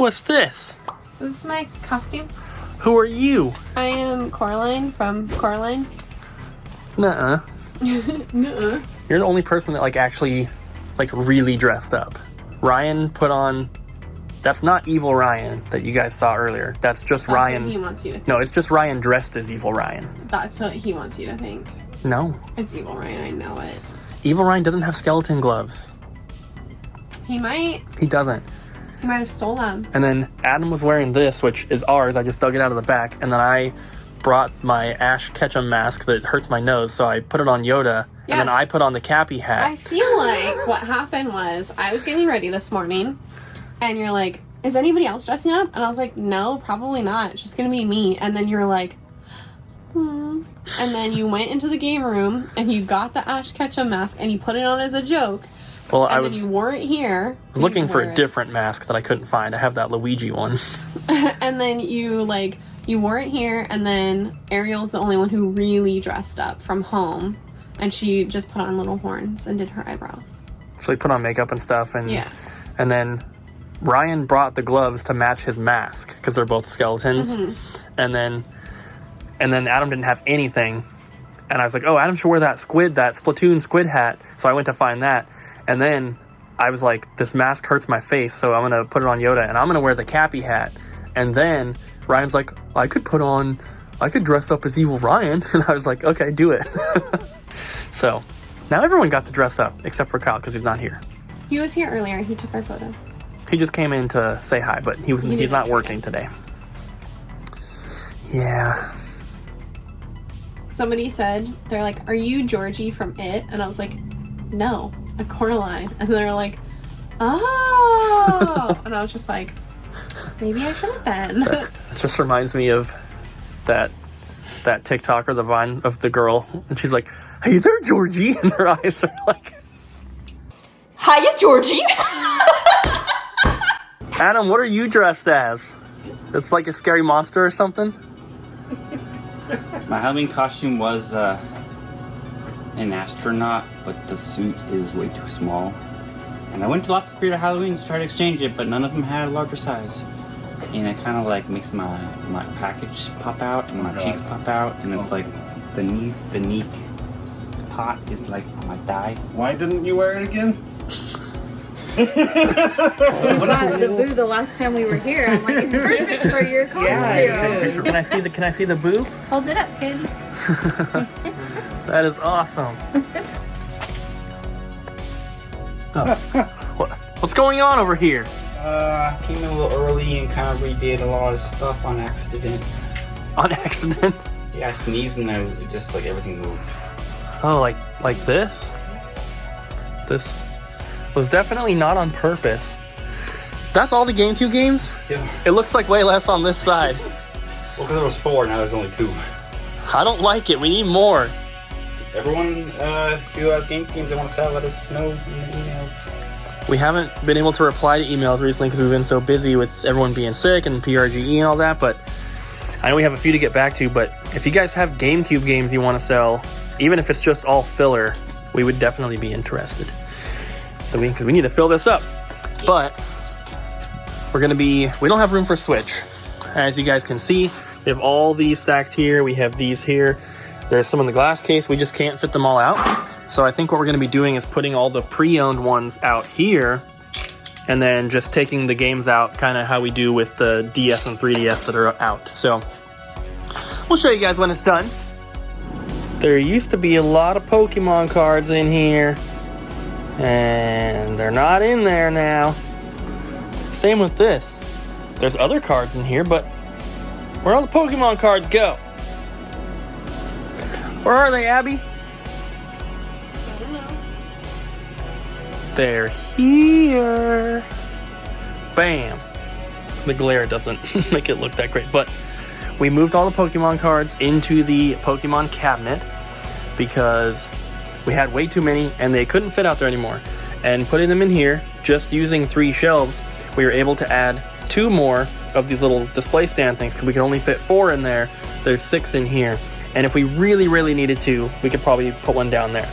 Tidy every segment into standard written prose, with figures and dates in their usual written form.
What's this? This is my costume. Who are you? I am Coraline from Coraline. Nuh-uh. Nuh-uh. You're the only person that like actually like really dressed up. Ryan put on... That's not evil Ryan that you guys saw earlier. That's just Ryan. What he wants you to think. No, it's just Ryan dressed as evil Ryan. That's what he wants you to think. No. It's evil Ryan, I know it. Evil Ryan doesn't have skeleton gloves. He might. He doesn't. He might have stole them. And then Adam was wearing this, which is ours. I just dug it out of the back. And then I brought my Ash Ketchum mask that hurts my nose, so I put it on Yoda. Yeah. And then I put on the Cappy hat. I feel like what happened was I was getting ready this morning, and you're like, is anybody else dressing up? And I was like, no, probably not. It's just going to be me. And then you're like, And then you went into the game room, and you got the Ash Ketchum mask, and you put it on as a joke. Well, and then you wore it here. I was looking for a different mask that I couldn't find. I have that Luigi one. And then you wore it here, and then Ariel's the only one who really dressed up from home. And she just put on little horns and did her eyebrows. So he put on makeup and stuff, and yeah. And then Ryan brought the gloves to match his mask because they're both skeletons. Mm-hmm. And then Adam didn't have anything, and I was like, "Oh, Adam should wear that Splatoon squid hat." So I went to find that, and then I was like, "This mask hurts my face, so I'm gonna put it on Yoda, and I'm gonna wear the Cappy hat." And then Ryan's like, "I could dress up as evil Ryan," and I was like, "Okay, do it." So now everyone got to dress up except for Kyle because he's not here. He was here earlier. He took our photos. He just came in to say hi, but he's not working today. Yeah. Somebody said, they're like, "Are you Georgie from It?" And I was like, "No, I'm Coraline." And they're like, "Oh." And I was just like, maybe I should have been. That just reminds me of that TikToker, the Vine of the girl. And she's like, "Hey there, Georgie." And her eyes are like... Hiya, Georgie. Adam, what are you dressed as? It's like a scary monster or something? My Halloween costume was an astronaut, but the suit is way too small. And I went to lots of Spirit of Halloween to try to exchange it, but none of them had a larger size. And it kind of like makes my package pop out and my cheeks pop out, and it's like the neat spot is like on my thigh. Why didn't you wear it again? We got the boo the last time we were here. I'm like, it's perfect for your costume. Yeah, can I see the boo? Hold it up, kid. That is awesome. What's going on over here? Came in a little early and kind of redid a lot of stuff on accident. On accident? Yeah, I sneezed and I was just like everything moved. Oh, like this? This was definitely not on purpose. That's all the GameCube games? Yeah. It looks like way less on this side. Well, because there was 4, now there's only 2. I don't like it. We need more. Everyone who has GameCube games they want to sell, let us know in the emails. We haven't been able to reply to emails recently because we've been so busy with everyone being sick and PRGE and all that, but I know we have a few to get back to, but if you guys have GameCube games you want to sell, even if it's just all filler, we would definitely be interested. So because we need to fill this up. But we don't have room for Switch. As you guys can see, we have all these stacked here. We have these here. There's some in the glass case. We just can't fit them all out. So I think what we're going to be doing is putting all the pre-owned ones out here and then just taking the games out kind of how we do with the DS and 3DS that are out. So we'll show you guys when it's done. There used to be a lot of Pokemon cards in here, and they're not in there now. Same with this. There's other cards in here, but where'd all the Pokemon cards go? Where are they, Abby? I don't know. They're here. Bam. The glare doesn't make it look that great, but we moved all the Pokemon cards into the Pokemon cabinet because we had way too many and they couldn't fit out there anymore. And putting them in here, just using 3 shelves, we were able to add 2 more of these little display stand things because we could only fit 4 in there. There's 6 in here. And if we really, really needed to, we could probably put one down there.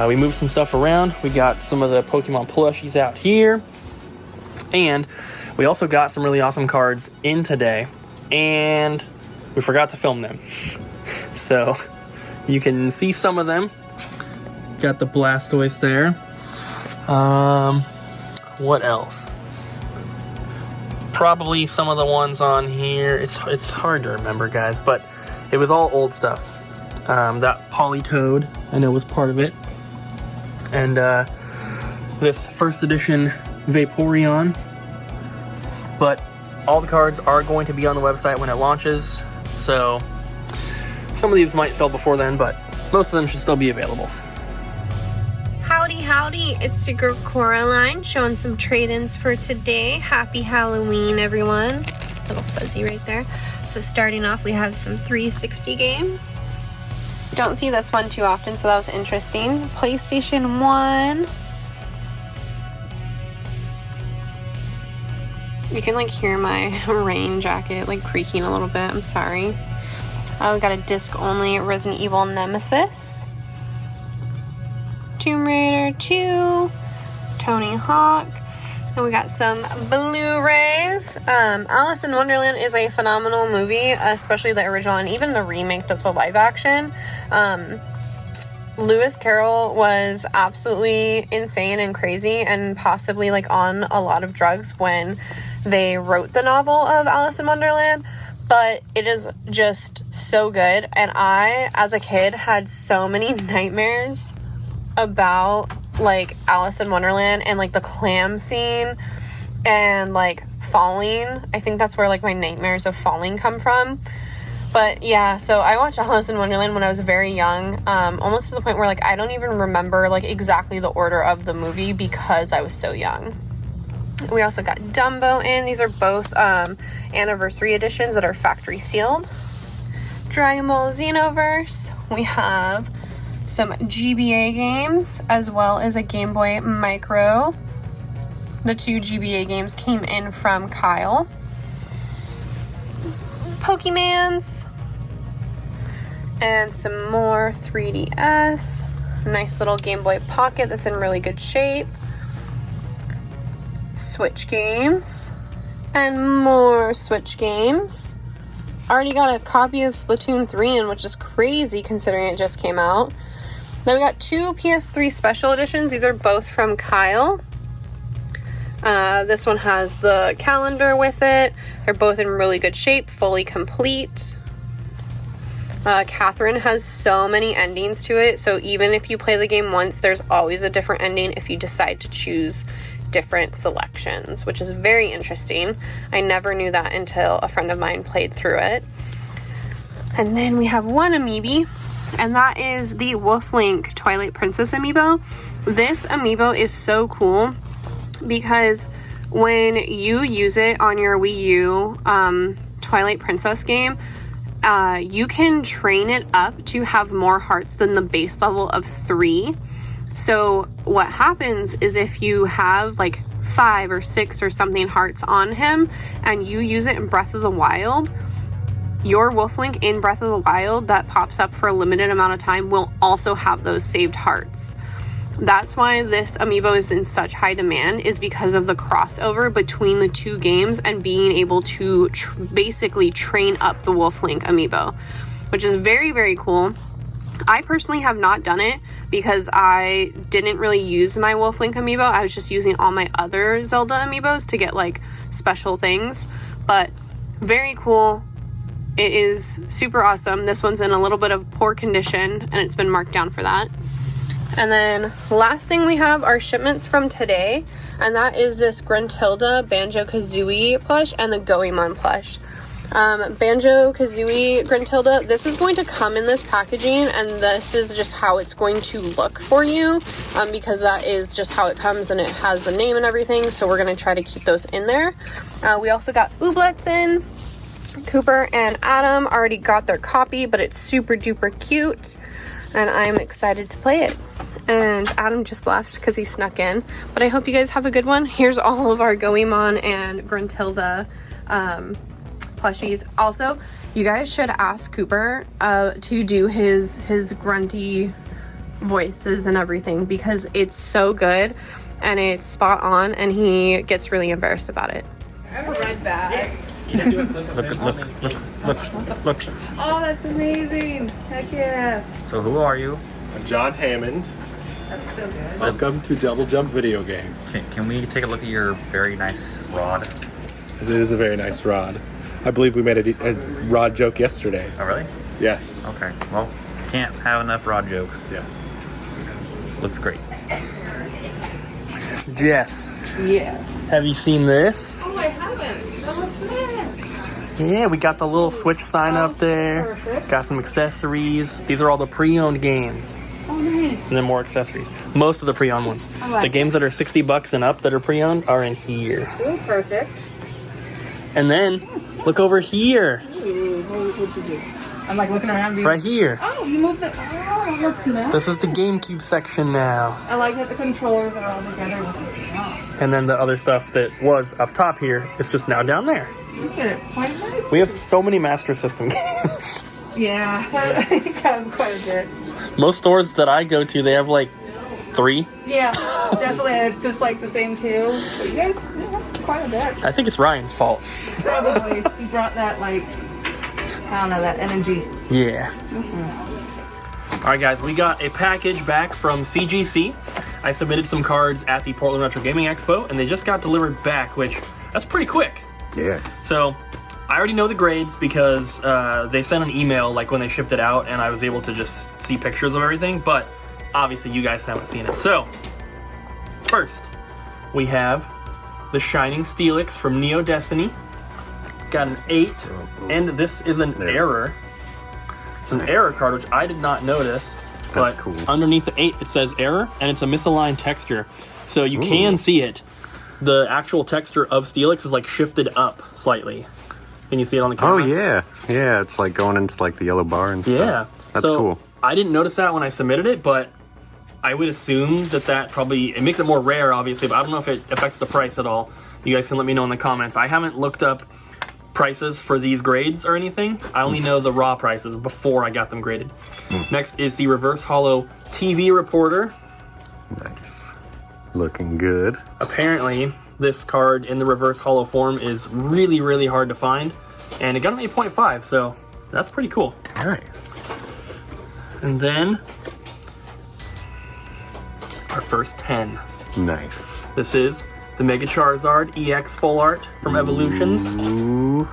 We moved some stuff around. We got some of the Pokemon plushies out here. And We also got some really awesome cards in today, and we forgot to film them. So you can see some of them. Got the Blastoise there. What else? Probably some of the ones on here. It's hard to remember, guys, but it was all old stuff. That Politoed, I know, was part of it. And this first edition Vaporeon. But all the cards are going to be on the website when it launches, so some of these might sell before then, but most of them should still be available. Howdy, it's your girl Coraline showing some trade-ins for today. Happy Halloween, everyone. Little fuzzy right there. So starting off, we have some 360 games. Don't see this one too often, so that was interesting. PlayStation 1. You can like hear my rain jacket like creaking a little bit. I'm sorry. We got a disc only Resident Evil Nemesis. Tomb Raider 2, Tony Hawk, and we got some Blu-rays. Alice in Wonderland is a phenomenal movie, especially the original and even the remake that's a live action. Lewis Carroll was absolutely insane and crazy and possibly like on a lot of drugs when they wrote the novel of Alice in Wonderland, but it is just so good. And I, as a kid, had so many nightmares about like Alice in Wonderland and like the clam scene and like falling. I think that's where like my nightmares of falling come from. But yeah, so I watched Alice in Wonderland when I was very young, almost to the point where like I don't even remember like exactly the order of the movie because I was so young. We also got Dumbo in. These are both anniversary editions that are factory sealed. Dragon Ball Xenoverse. We have some GBA games, as well as a Game Boy Micro. The two GBA games came in from Kyle. Pokemans. And some more 3DS. Nice little Game Boy Pocket that's in really good shape. Switch games. And more Switch games. Already got a copy of Splatoon 3 in, which is crazy considering it just came out. Then we got two PS3 special editions. These are both from Kyle. This one has the calendar with it. They're both in really good shape, fully complete. Catherine has so many endings to it, so even if you play the game once, there's always a different ending if you decide to choose different selections, which is very interesting. I never knew that until a friend of mine played through it. And then we have one amiibo, and that is the Wolflink Twilight Princess amiibo. This amiibo is so cool because when you use it on your Wii U Twilight Princess game, you can train it up to have more hearts than the base level of 3. So what happens is if you have like 5 or 6 or something hearts on him and you use it in Breath of the Wild, your Wolflink in Breath of the Wild that pops up for a limited amount of time will also have those saved hearts. That's why this amiibo is in such high demand, is because of the crossover between the two games and being able to basically train up the Wolflink amiibo, which is very, very cool. I personally have not done it because I didn't really use my Wolflink amiibo. I was just using all my other Zelda amiibos to get like special things, but very cool. It is super awesome. This one's in a little bit of poor condition and it's been marked down for that. And then last thing we have are shipments from today, and that is this Gruntilda Banjo-Kazooie plush and the Goemon plush. Banjo-Kazooie Gruntilda, this is going to come in this packaging, and this is just how it's going to look for you, because that is just how it comes, and it has the name and everything, so we're going to try to keep those in there. We also got Ooblets in. Cooper and Adam already got their copy, but it's super duper cute, and I'm excited to play it. And Adam just left because he snuck in, but I hope you guys have a good one. Here's all of our Goemon and Gruntilda plushies. Also, you guys should ask Cooper to do his grunty voices and everything, because it's so good and it's spot on, and he gets really embarrassed about it. red bag. Look. Oh, that's amazing. Heck yes. So who are you? I'm John Hammond. That's so good. Welcome to Double Jump Video Games. Can we take a look at your very nice rod? It is a very nice rod. I believe we made a rod joke yesterday. Oh, really? Yes. Okay. Well, can't have enough rod jokes. Yes. Looks great. Jess, Yes. have you seen this? Oh, I haven't. That looks nice. Yeah, we got the little Switch sign up there. Perfect. Got some accessories. These are all the pre-owned games. Oh, nice. And then more accessories. Most of the pre-owned ones. I like The games that are $60 and up that are pre-owned are in here. Ooh, perfect. And then, look over here. Ooh, what'd you do? I'm like looking around. Right here. Oh, you moved the. Oh, that looks nice. This is the GameCube section now. I like that the controllers are all together with the stuff. And then the other stuff that was up top here is just now down there. You fit it quite nice. We have so many Master System games. Yeah, I think I have quite a bit. Most stores that I go to, they have like 3. Yeah, definitely. And it's just like the same too. But you guys have quite a bit. I think it's Ryan's fault. Probably. He brought that, like, I don't know, that energy. Yeah. All right, guys, we got a package back from CGC. I submitted some cards at the Portland Retro Gaming Expo, and they just got delivered back, which that's pretty quick. Yeah. So I already know the grades because they sent an email like when they shipped it out, and I was able to just see pictures of everything, but obviously you guys haven't seen it. So first, we have the Shining Steelix from Neo Destiny. Got an 8, and this is an error. It's an error card, which I did not notice. That's But cool. underneath the 8, it says error, and it's a misaligned texture. So you can see it. The actual texture of Steelix is like shifted up slightly. Can you see it on the Oh camera? yeah, it's like going into like the yellow bar and stuff. Yeah. That's So, cool. I didn't notice that when I submitted it, but I would assume that probably, it makes it more rare, obviously, but I don't know if it affects the price at all. You guys can let me know in the comments. I haven't looked up prices for these grades or anything. I only know the raw prices before I got them graded. Next is the Reverse Hollow TV Reporter. Nice. Looking good. Apparently, this card in the Reverse Hollow form is really, really hard to find, and it got an 8.5, so that's pretty cool. Nice. And then our first 10. Nice. This is the Mega Charizard EX Full Art from Evolutions. Ooh.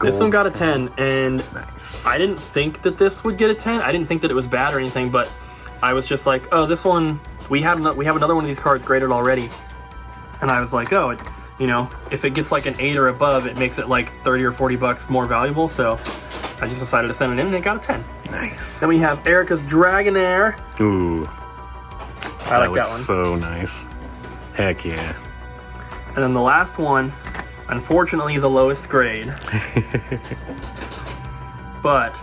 This one got a gold 10, and Nice. I didn't think that this would get a 10. I didn't think that it was bad or anything, but I was just like, oh, this one, we have another one of these cards graded already. And I was like, oh, if it gets like an 8 or above, it makes it like $30 or $40 more valuable. So I just decided to send it in, and it got a 10. Nice. Then we have Erica's Dragonair. Ooh. I like that looks one. so nice. Heck yeah. And then the last one, unfortunately the lowest grade. But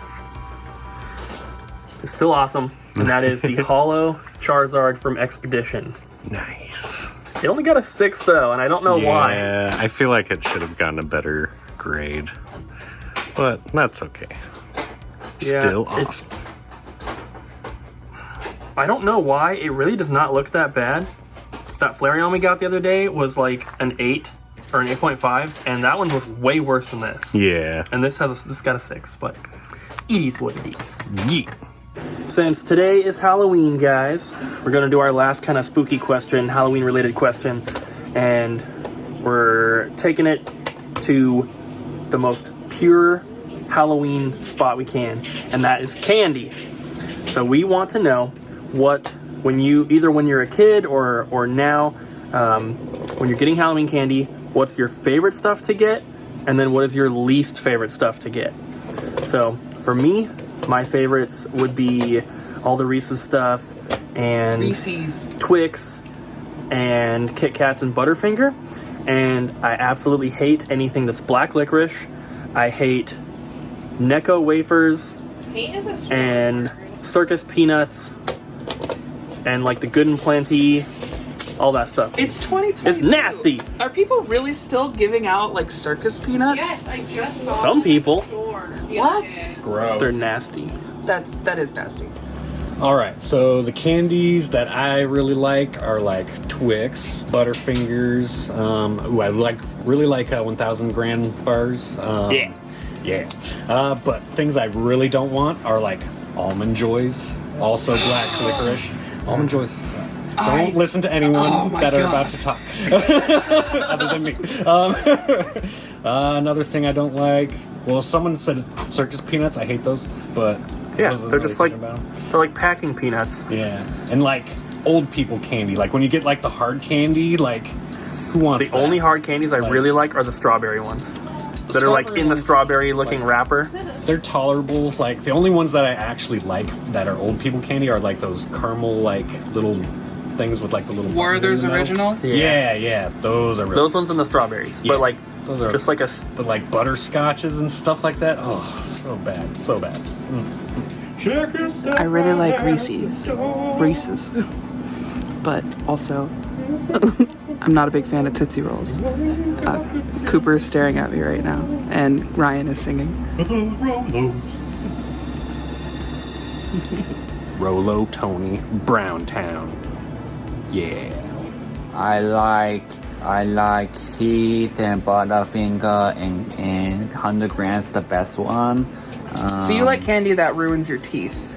it's still awesome. And that is the Hollow Charizard from Expedition. Nice. It only got a 6 though, and I don't know why. Yeah, I feel like it should have gotten a better grade. But that's okay. Yeah, Still it's- awesome. I don't know why. It really does not look that bad. That Flareon we got the other day was like an 8 or an 8.5, and that one was way worse than this. Yeah. And this got a 6, but it is what it is. Yeet. Since today is Halloween, guys, we're going to do our last kind of spooky question, Halloween-related question, and we're taking it to the most pure Halloween spot we can, and that is candy. So we want to know when you're a kid or now, when you're getting Halloween candy, what's your favorite stuff to get, and then what is your least favorite stuff to get. So for me, my favorites would be all the Reese's stuff and Reese's. Twix and Kit Kats and Butterfinger. And I absolutely hate anything that's black licorice. I hate Necco wafers and circus peanuts and like the Good and Plenty, all that stuff. It's 2022. It's nasty. Are people really still giving out like circus peanuts? Yes, I just saw Some them in the people. store the What? other day. Gross. They're nasty. That is nasty. All right, so the candies that I really like are like Twix, Butterfingers. I really like 1,000 gram bars. Yeah. But things I really don't want are like Almond Joys, also black licorice. Almond Joys. Don't listen to anyone that are about to talk, other than me. Another thing I don't like. Well, someone said circus peanuts. I hate those, but yeah, they're just like they're like packing peanuts. Yeah, and like old people candy. Like when you get like the hard candy, like who wants the that? only hard candies I really like are the strawberry ones that are like in the strawberry looking wrapper. They're tolerable. Like the only ones that I actually like that are old people candy are like those caramel like little things with like the little Werther's original. Yeah, those are really those ones and the strawberries. Yeah. But like those are just like but like butterscotches and stuff like that. Oh, so bad. I really like Reese's, but also I'm not a big fan of Tootsie Rolls. Cooper is staring at me right now, and Ryan is singing. Rolo Tony Browntown. Yeah. I like Heath and Butterfinger and 100 grams the best one. So you like candy that ruins your teeth?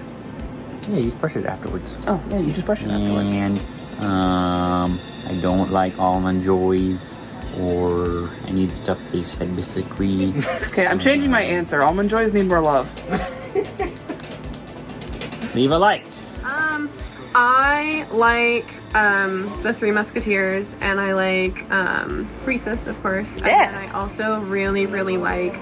Yeah, you just brush it afterwards. Oh, yeah, you just brush it afterwards. And I don't like Almond Joys or any of the stuff they said basically. Okay, I'm changing my answer. Almond Joys need more love. Leave a like. I like the Three Musketeers, and I like Reese's, of course. Yeah. And I also really, really like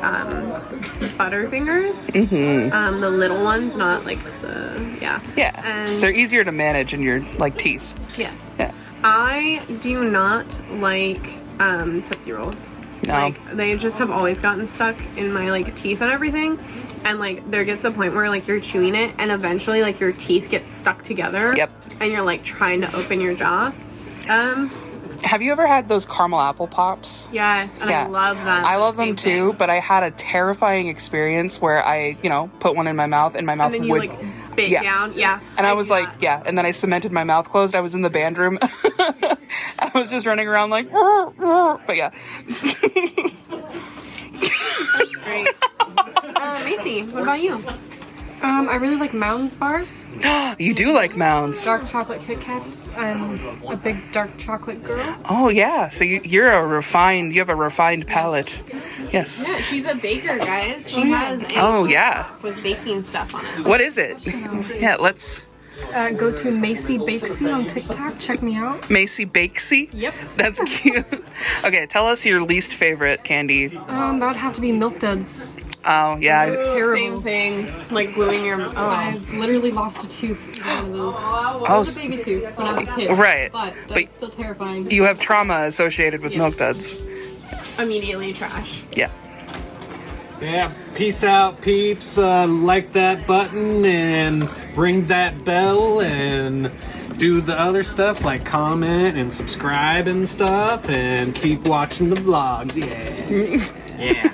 Butterfingers. Mm-hmm. The little ones, not like the Yeah. And They're easier to manage in your like teeth. yes. Yeah. I do not like Tootsie Rolls. No. Like they just have always gotten stuck in my like teeth and everything. And like there gets a point where like you're chewing it and eventually like your teeth get stuck together. Yep. And you're like trying to open your jaw. Have you ever had those caramel apple pops? Yes, and Yeah. I love them. I love them Same too, thing. but I had a terrifying experience where I, put one in my mouth and my mouth And then you would like bit yeah. down. Yeah. And I was do like, that. yeah, and then I cemented my mouth closed. I was in the band room. I was just running around like, but yeah. That's great. Macy, what about you? I really like Mounds bars. You do like Mounds. Dark chocolate Kit Kats. I'm a big dark chocolate girl. Oh yeah, so you have a refined palate. Yes. Yeah, she's a baker, guys. She has a yeah. with baking stuff on it. What is it? Yeah, let's. Go to Macy Bakesy on TikTok. Check me out. Macy Bakesy? Yep. That's cute. Okay, tell us your least favorite candy. That would have to be Milk Duds. Oh yeah. Terrible. Same thing, like gluing your. I literally lost a tooth in one of those. Oh, It was a baby tooth when I was a kid. Right. But that's still terrifying. You have trauma associated with Milk Duds. Immediately trash. Yeah. Yeah, peace out, peeps. Like that button and ring that bell and do the other stuff like comment and subscribe and stuff and keep watching the vlogs. Yeah. Yeah.